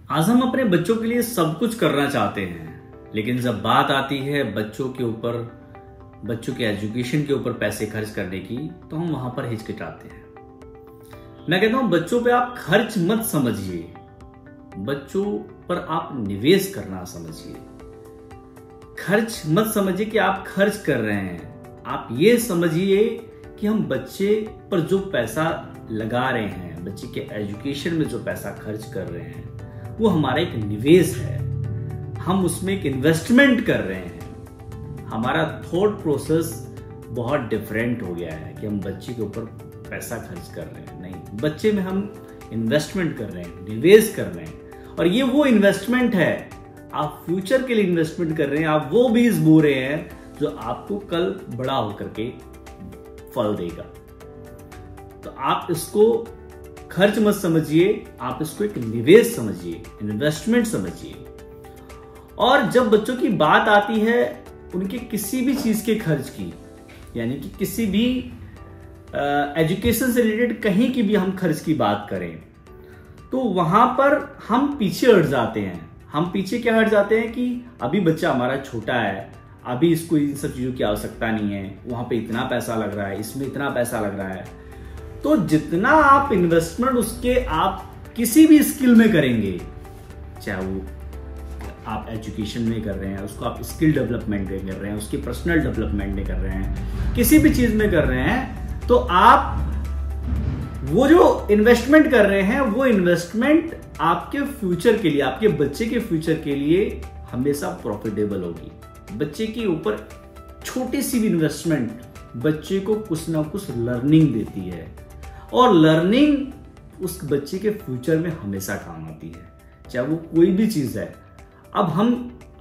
आज हम अपने बच्चों के लिए सब कुछ करना चाहते हैं, लेकिन जब बात आती है बच्चों के ऊपर, बच्चों के एजुकेशन के ऊपर पैसे खर्च करने की, तो हम वहां पर हिचकिचाते हैं। मैं कहता हूं बच्चों पे आप खर्च मत समझिए, बच्चों पर आप निवेश करना समझिए। खर्च मत समझिए कि आप खर्च कर रहे हैं, आप ये समझिए कि हम बच्चे पर जो पैसा लगा रहे हैं, बच्चे के एजुकेशन में जो पैसा खर्च कर रहे हैं, वो हमारा एक निवेश है। हम उसमें एक इन्वेस्टमेंट कर रहे हैं। हमारा थॉट प्रोसेस बहुत डिफरेंट हो गया है कि हम बच्चे के ऊपर पैसा खर्च कर रहे हैं। नहीं, बच्चे में हम इन्वेस्टमेंट कर रहे हैं, निवेश कर रहे हैं। और ये वो इन्वेस्टमेंट है, आप फ्यूचर के लिए इन्वेस्टमेंट कर रहे हैं। आप वो बीज बो रहे हैं जो आपको कल बड़ा होकर के फल देगा। तो आप इसको खर्च मत समझिए, आप इसको एक निवेश समझिए, इन्वेस्टमेंट समझिए। और जब बच्चों की बात आती है उनके किसी भी चीज के खर्च की, यानी कि किसी भी एजुकेशन से रिलेटेड कहीं की भी हम खर्च की बात करें, तो वहां पर हम पीछे हट जाते हैं। हम पीछे क्या हट जाते हैं कि अभी बच्चा हमारा छोटा है, अभी इसको इन सब चीजों की आवश्यकता नहीं है, वहां पे इतना पैसा लग रहा है, इसमें इतना पैसा लग रहा है। तो जितना आप इन्वेस्टमेंट उसके आप किसी भी स्किल में करेंगे, चाहे वो आप एजुकेशन में कर रहे हैं, उसको आप स्किल डेवलपमेंट में कर रहे हैं, उसकी पर्सनल डेवलपमेंट में कर रहे हैं, किसी भी चीज में कर रहे हैं, तो आप वो जो इन्वेस्टमेंट कर रहे हैं, वो इन्वेस्टमेंट आपके फ्यूचर के लिए, आपके बच्चे के फ्यूचर के लिए हमेशा प्रॉफिटेबल होगी। बच्चे के ऊपर छोटी सी भी इन्वेस्टमेंट बच्चे को कुछ ना कुछ लर्निंग देती है, और लर्निंग उस बच्चे के फ्यूचर में हमेशा काम आती है, चाहे वो कोई भी चीज है। अब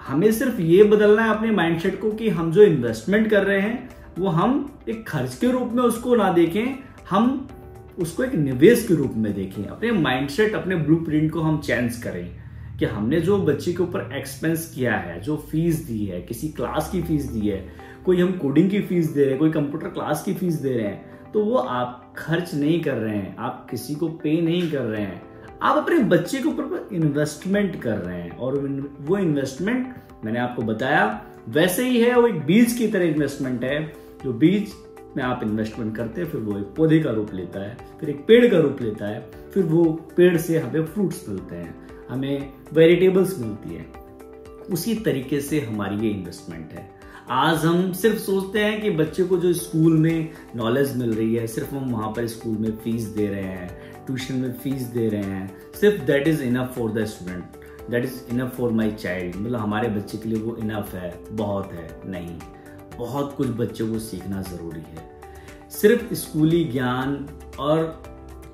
हमें सिर्फ ये बदलना है अपने माइंडसेट को कि हम जो इन्वेस्टमेंट कर रहे हैं वो हम एक खर्च के रूप में उसको ना देखें, हम उसको एक निवेश के रूप में देखें। अपने माइंडसेट, अपने ब्लूप्रिंट को हम चेंज करें कि हमने जो बच्चे के ऊपर एक्सपेंस किया है, जो फीस दी है, किसी क्लास की फीस दी है, कोई हम कोडिंग की फीस दे रहे हैं, कोई कंप्यूटर क्लास की फीस दे रहे हैं, तो वो आप खर्च नहीं कर रहे हैं, आप किसी को पे नहीं कर रहे हैं, आप अपने बच्चे के ऊपर इन्वेस्टमेंट कर रहे हैं। और वो इन्वेस्टमेंट मैंने आपको बताया वैसे ही है, वो एक बीज की तरह इन्वेस्टमेंट है। जो बीज में आप इन्वेस्टमेंट करते हैं, फिर वो एक पौधे का रूप लेता है, फिर एक पेड़ का रूप लेता है, फिर वो पेड़ से हमें फ्रूट्स मिलते हैं, हमें वेजिटेबल्स मिलती है। उसी तरीके से हमारी ये इन्वेस्टमेंट है। आज हम सिर्फ सोचते हैं कि बच्चे को जो स्कूल में नॉलेज मिल रही है, सिर्फ हम वहां पर स्कूल में फीस दे रहे हैं, ट्यूशन में फीस दे रहे हैं, सिर्फ that is enough for the student, that is enough for my child, मतलब हमारे बच्चे के लिए वो इनफ है, बहुत है। नहीं, बहुत कुछ बच्चों को सीखना जरूरी है। सिर्फ स्कूली ज्ञान और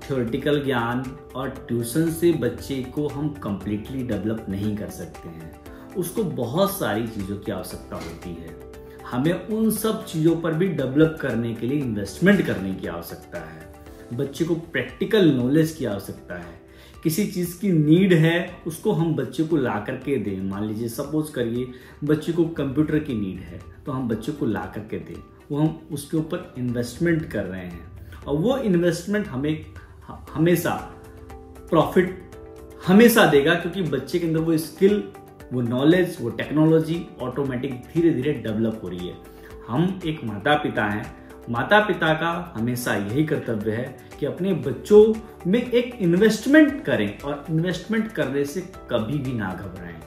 थ्योरेटिकल ज्ञान और ट्यूशन से बच्चे को हम कंप्लीटली डेवलप नहीं कर सकते हैं। उसको बहुत सारी चीज़ों की आवश्यकता होती है। हमें उन सब चीज़ों पर भी डेवलप करने के लिए इन्वेस्टमेंट करने की आवश्यकता है। बच्चे को प्रैक्टिकल नॉलेज की आवश्यकता है। किसी चीज़ की नीड है, उसको हम बच्चे को ला करके दें। मान लीजिए सपोज करिए बच्चे को कंप्यूटर की नीड है, तो हम बच्चे को ला करके दें, वो हम उसके ऊपर इन्वेस्टमेंट कर रहे हैं। और वो इन्वेस्टमेंट हमें हमेशा प्रॉफिट हमेशा देगा, क्योंकि बच्चे के अंदर वो स्किल, वो नॉलेज, वो टेक्नोलॉजी ऑटोमेटिक धीरे धीरे डेवलप हो रही है। हम एक माता पिता हैं, माता पिता का हमेशा यही कर्तव्य है कि अपने बच्चों में एक इन्वेस्टमेंट करें, और इन्वेस्टमेंट करने से कभी भी ना घबराएं।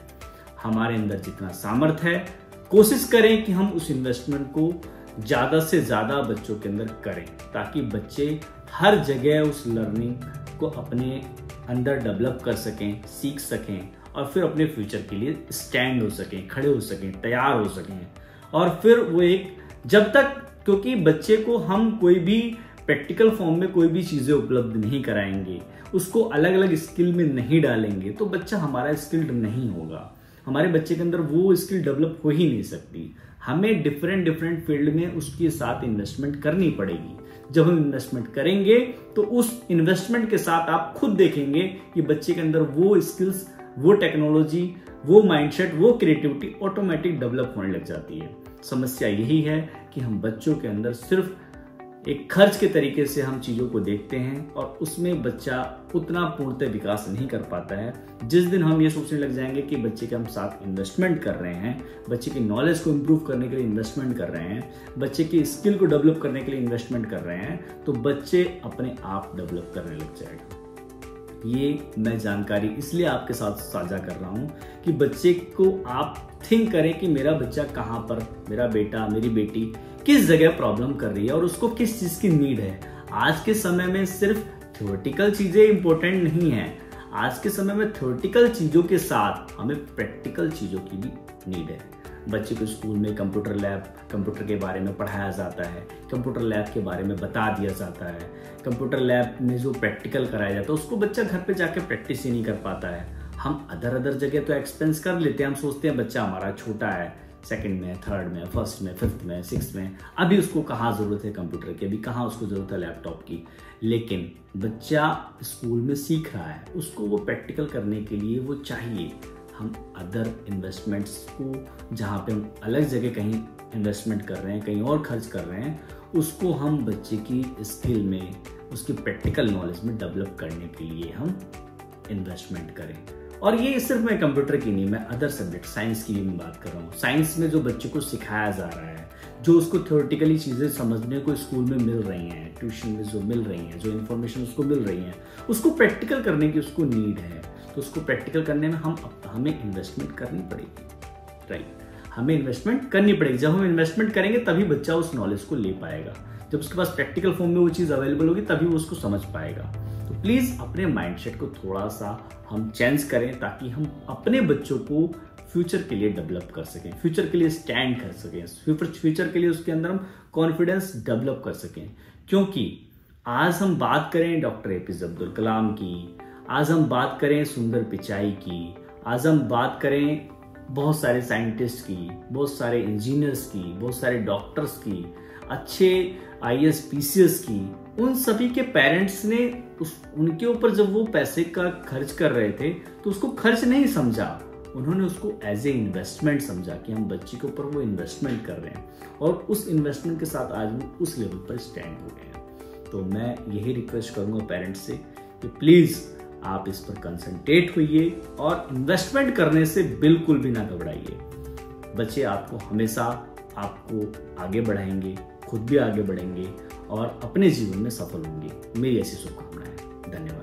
हमारे अंदर जितना सामर्थ्य है, कोशिश करें कि हम उस इन्वेस्टमेंट को ज्यादा से ज्यादा बच्चों के अंदर करें, ताकि बच्चे हर जगह उस लर्निंग को अपने अंदर डेवलप कर सकें, सीख सकें, और फिर अपने फ्यूचर के लिए स्टैंड हो सकें, खड़े हो सकें, तैयार हो सकें। और फिर वो एक जब तक, क्योंकि बच्चे को हम कोई भी प्रैक्टिकल फॉर्म में कोई भी चीजें उपलब्ध नहीं कराएंगे, उसको अलग अलग स्किल में नहीं डालेंगे, तो बच्चा हमारा स्किल्ड नहीं होगा। हमारे बच्चे के अंदर वो स्किल डेवलप हो ही नहीं सकती। हमें डिफरेंट फील्ड में उसके साथ इन्वेस्टमेंट करनी पड़ेगी। जब हम इन्वेस्टमेंट करेंगे तो उस इन्वेस्टमेंट के साथ आप खुद देखेंगे कि बच्चे के अंदर वो स्किल्स, वो टेक्नोलॉजी, वो माइंडसेट, वो क्रिएटिविटी ऑटोमेटिक डेवलप होने लग जाती है। समस्या यही है कि हम बच्चों के अंदर सिर्फ एक खर्च के तरीके से हम चीज़ों को देखते हैं और उसमें बच्चा उतना पूर्णतः विकास नहीं कर पाता है। जिस दिन हम ये सोचने लग जाएंगे कि बच्चे के हम साथ इन्वेस्टमेंट कर रहे हैं, बच्चे की नॉलेज को इम्प्रूव करने के लिए इन्वेस्टमेंट कर रहे हैं, बच्चे की स्किल को डेवलप करने के लिए इन्वेस्टमेंट कर रहे हैं, तो बच्चे अपने आप डेवलप करने लग जाएगा। ये मैं जानकारी इसलिए आपके साथ साझा कर रहा हूँ कि बच्चे को आप थिंक करें कि मेरा बच्चा कहाँ पर, मेरा बेटा मेरी बेटी किस जगह प्रॉब्लम कर रही है और उसको किस चीज की नीड है। आज के समय में सिर्फ थ्योरेटिकल चीजें इंपॉर्टेंट नहीं है, आज के समय में थ्योरेटिकल चीजों के साथ हमें प्रैक्टिकल चीजों की भी नीड है। बच्चे को स्कूल में कंप्यूटर लैब, कंप्यूटर के बारे में पढ़ाया जाता है, कंप्यूटर लैब के बारे में बता दिया जाता है, कंप्यूटर लैब में जो प्रैक्टिकल कराया जाता है उसको बच्चा घर पे जाके प्रैक्टिस ही नहीं कर पाता है। हम अदर जगह तो एक्सपेंस कर लेते हैं, हम सोचते हैं बच्चा हमारा छोटा है, सेकंड में, थर्ड में, फर्स्ट में, फिफ्थ में, सिक्स्थ में, अभी उसको कहाँ जरूरत है कंप्यूटर की, अभी कहाँ उसको जरूरत है लैपटॉप की। लेकिन बच्चा स्कूल में सीख रहा है, उसको वो प्रैक्टिकल करने के लिए वो चाहिए। हम अदर इन्वेस्टमेंट्स को, जहाँ पे हम अलग जगह कहीं इन्वेस्टमेंट कर रहे हैं, कहीं और खर्च कर रहे हैं, उसको हम बच्चे की स्किल में, उसकी प्रैक्टिकल नॉलेज में डेवलप करने के लिए हम इन्वेस्टमेंट करें। और ये सिर्फ मैं कंप्यूटर की नहीं, मैं अदर सब्जेक्ट साइंस की भी मैं बात कर रहा हूँ। साइंस में जो बच्चे को सिखाया जा रहा है, जो उसको थ्योरेटिकली चीज़ें समझने को स्कूल में मिल रही हैं, ट्यूशन में जो मिल रही हैं, जो इन्फॉर्मेशन उसको मिल रही है, उसको प्रैक्टिकल करने की उसको नीड है। तो उसको प्रैक्टिकल करने में हमें इन्वेस्टमेंट करनी पड़ेगी, राइट। हमें इन्वेस्टमेंट करनी पड़ेगी। जब हम इन्वेस्टमेंट करेंगे तभी बच्चा उस नॉलेज को ले पाएगा। जब उसके पास प्रैक्टिकल फॉर्म में वो चीज़ अवेलेबल होगी तभी वो उसको समझ पाएगा। तो प्लीज़ अपने माइंडसेट को थोड़ा सा हम चेंज करें ताकि हम अपने बच्चों को फ्यूचर के लिए डेवलप कर सकें, फ्यूचर के लिए स्टैंड कर सकें, फ्यूचर के लिए उसके अंदर हम कॉन्फिडेंस डेवलप कर सकें। क्योंकि आज हम बात करें डॉक्टर APJ अब्दुल कलाम की, आज हम बात करें सुंदर पिचाई की, आज हम बात करें बहुत सारे साइंटिस्ट की, बहुत सारे इंजीनियर्स की, बहुत सारे डॉक्टर्स की, अच्छे IAS PCS की, उन सभी के पेरेंट्स ने उनके ऊपर जब वो पैसे का खर्च कर रहे थे तो उसको खर्च नहीं समझा, उन्होंने उसको एज ए इन्वेस्टमेंट समझा कि हम बच्चे के ऊपर वो इन्वेस्टमेंट कर रहे हैं और उस इन्वेस्टमेंट के साथ आज वो उस लेवल पर स्टैंड हो गए हैं। तो मैं यही रिक्वेस्ट करूंगा पेरेंट्स से कि प्लीज आप इस पर कंसंट्रेट होइए और इन्वेस्टमेंट करने से बिल्कुल भी ना घबराइए। बच्चे आपको हमेशा आपको आगे बढ़ाएंगे, खुद भी आगे बढ़ेंगे और अपने जीवन में सफल होंगे। मेरी ऐसी शुभकामनाएं। धन्यवाद।